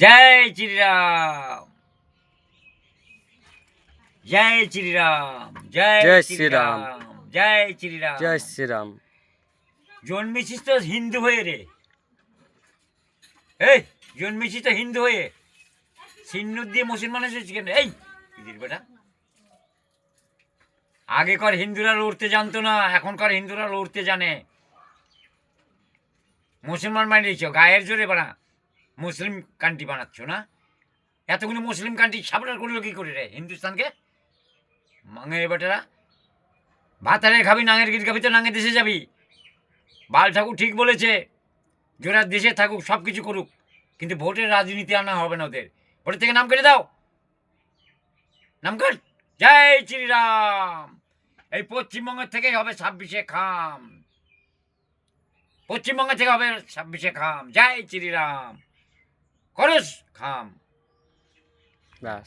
জয় শ্রীরাম, জয় শ্রীরাম, জয় জয় শ্রীরাম, জয় শ্রীরাম। জয় শ্রীরাম। জন্মেছিস তো হিন্দু হয়ে রে, এই জন্মেছিস তো হিন্দু হয়ে, সিন্নুর দিয়ে মুসলমান এসেছিস কেন? এই দিদির বেটা, আগেকার হিন্দুরা লড়তে জানতো না, এখনকার হিন্দুরা লড়তে জানে। মুসলমান বানিয়েছ গায়ের জোরে বানা, মুসলিম কান্ট্রি বানাচ্ছ না? এতগুলো মুসলিম কান্ট্রি সাবরার করলো কি করে রে হিন্দুস্তানকে? মাঙের বেটারা, ভাতারে খাবি, নাঙের গিট খাবি তো নাঙের দেশে যাবি। বাল ঠাকুর ঠিক বলেছে, যারা দেশে থাকুক সব কিছু করুক, কিন্তু ভোটের রাজনীতি আনা হবে না ওদের। ভোটের থেকে নাম কেটে দাও, নাম কাট। জয় শ্রীরাম। এই পশ্চিমবঙ্গের থেকেই হবে 26শে খাম, পশ্চিমবঙ্গ থেকে হবে 26শে খাম। জয় শ্রীরাম, করস খাম। ব্যাস।